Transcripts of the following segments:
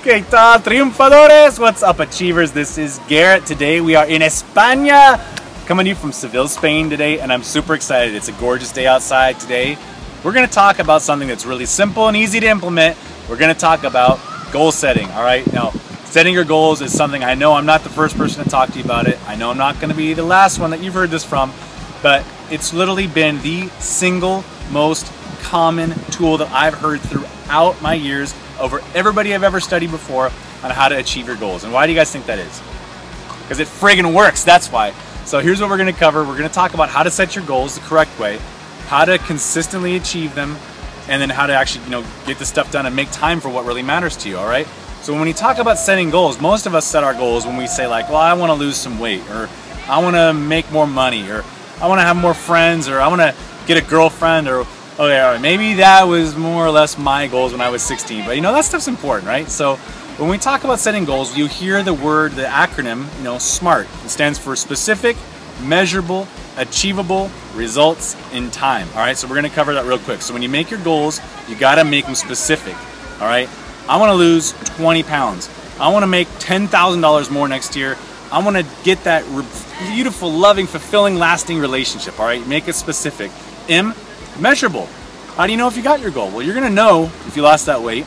¿Qué tal, triunfadores? What's up, achievers? This is Garrett. Today we are in España, coming to you from Seville, Spain today, and I'm super excited. It's a gorgeous day outside today. We're going to talk about something that's really simple and easy to implement. We're going to talk about goal setting, all right? Now, setting your goals is something I know I'm not the first person to talk to you about it. I know I'm not going to be the last one that you've heard this from, but it's literally been the single most common tool that I've heard throughout my years over everybody I've ever studied before on how to achieve your goals. And why do you guys think that is? Because it friggin' works, that's why. So here's what we're gonna cover. We're gonna talk about how to set your goals the correct way, how to consistently achieve them, and then how to actually, get the stuff done and make time for what really matters to you, all right? So when you talk about setting goals, most of us set our goals when we say like, well, I wanna lose some weight, or I wanna make more money, or I wanna have more friends, or I wanna get a girlfriend, or okay, all right, maybe that was more or less my goals when I was 16, but that stuff's important, right? So when we talk about setting goals, you hear the acronym, SMART. It stands for specific, measurable, achievable, results in time, all right? So we're gonna cover that real quick. So when you make your goals, you gotta make them specific, all right? I wanna lose 20 pounds. I wanna make $10,000 more next year. I wanna get that beautiful, loving, fulfilling, lasting relationship, all right? Make it specific. Measurable. How do you know if you got your goal? Well, you're gonna know if you lost that weight.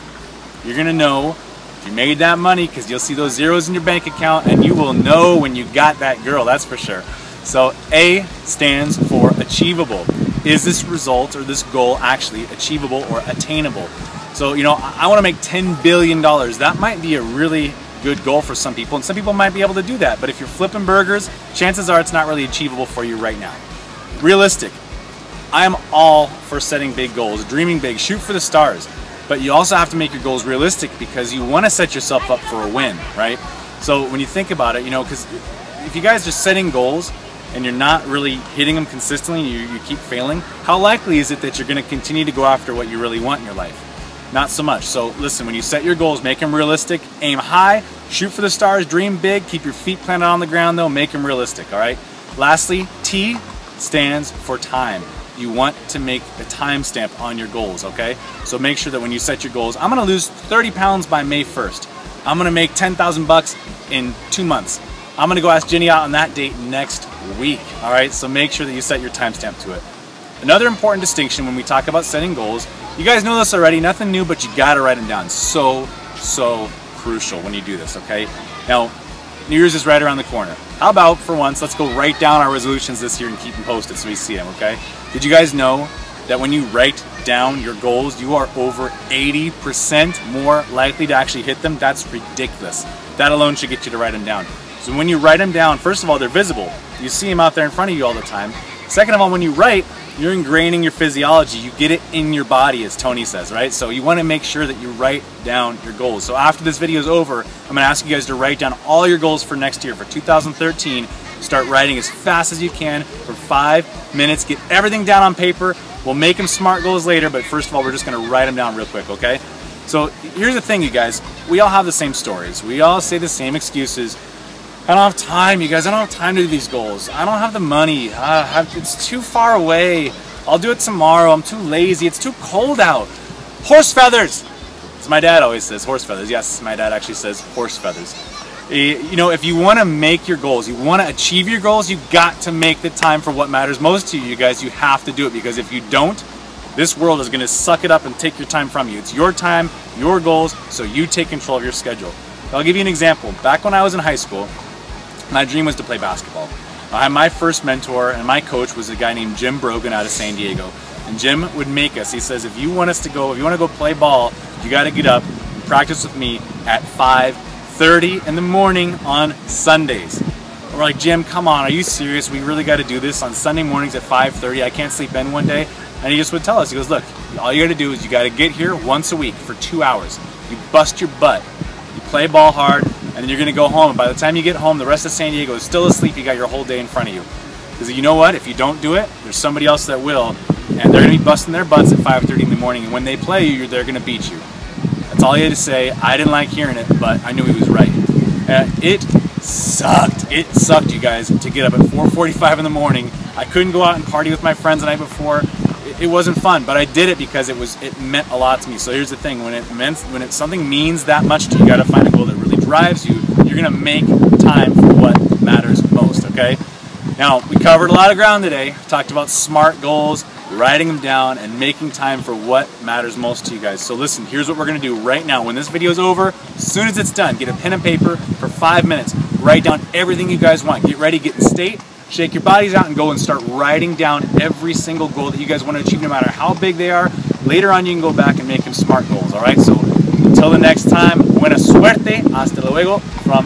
You're gonna know if you made that money, because you'll see those zeros in your bank account, and you will know when you got that girl, that's for sure. So A stands for achievable. Is this result or this goal actually achievable or attainable? So, I wanna make $10 billion. That might be a really good goal for some people, and some people might be able to do that. But if you're flipping burgers, chances are it's not really achievable for you right now. Realistic. I am all for setting big goals, dreaming big, shoot for the stars. But you also have to make your goals realistic, because you want to set yourself up for a win, right? So when you think about it, because if you guys are setting goals and you're not really hitting them consistently, you keep failing, how likely is it that you're going to continue to go after what you really want in your life? Not so much. So listen, when you set your goals, make them realistic, aim high, shoot for the stars, dream big, keep your feet planted on the ground though, make them realistic, all right? Lastly, T stands for time. You want to make a timestamp on your goals, okay? So make sure that when you set your goals, I'm gonna lose 30 pounds by May 1st. I'm gonna make 10,000 bucks in 2 months. I'm gonna go ask Jenny out on that date next week, all right? So make sure that you set your timestamp to it. Another important distinction when we talk about setting goals, you guys know this already, nothing new, but you gotta write them down. So crucial when you do this, okay? Now, New Year's is right around the corner. How about, for once, let's go write down our resolutions this year and keep them posted so we see them, okay? Did you guys know that when you write down your goals, you are over 80% more likely to actually hit them? That's ridiculous. That alone should get you to write them down. So when you write them down, first of all, they're visible. You see them out there in front of you all the time. Second of all, when you write, you're ingraining your physiology. You get it in your body, as Tony says, right? So you want to make sure that you write down your goals. So after this video is over, I'm going to ask you guys to write down all your goals for next year, for 2013. Start writing as fast as you can for 5 minutes. Get everything down on paper. We'll make them SMART goals later, but first of all, we're just going to write them down real quick, okay? So here's the thing, you guys. We all have the same stories. We all say the same excuses. I don't have time, you guys. I don't have time to do these goals. I don't have the money. It's too far away. I'll do it tomorrow. I'm too lazy. It's too cold out. Horse feathers. As my dad always says, horse feathers. Yes, my dad actually says horse feathers. If you want to make your goals, you want to achieve your goals, you got to make the time for what matters most to you guys. You have to do it, because if you don't, this world is going to suck it up and take your time from you. It's your time, your goals, so you take control of your schedule. I'll give you an example. Back when I was in high school, my dream was to play basketball. My first mentor and my coach was a guy named Jim Brogan out of San Diego. And Jim would make us, he says, if you want to go play ball, you got to get up and practice with me at 5:30 in the morning on Sundays. We're like, Jim, come on, are you serious? We really got to do this on Sunday mornings at 5:30. I can't sleep in one day. And he just would tell us, he goes, look, all you got to do is you got to get here once a week for 2 hours. You bust your butt. You play ball hard, and then you're going to go home. And by the time you get home, the rest of San Diego is still asleep. You got your whole day in front of you. Because you know what? If you don't do it, there's somebody else that will, and they're going to be busting their butts at 5:30 in the morning. And when they play you, they're going to beat you. That's all he had to say. I didn't like hearing it, but I knew he was right. It sucked. It sucked, you guys, to get up at 4:45 in the morning. I couldn't go out and party with my friends the night before. it wasn't fun, but I did it because it meant a lot to me. So here's the thing: when something means that much to you, you got to find a goal that really drives you. You're gonna make time for what matters most. Okay. Now we covered a lot of ground today. Talked about SMART goals, writing them down, and making time for what matters most to you guys. So listen, here's what we're gonna do right now. When this video is over, as soon as it's done, get a pen and paper for 5 minutes. Write down everything you guys want. Get ready, get in state. Shake your bodies out and go and start writing down every single goal that you guys want to achieve, no matter how big they are. Later on, you can go back and make them SMART goals, all right? So until the next time, buena suerte, hasta luego from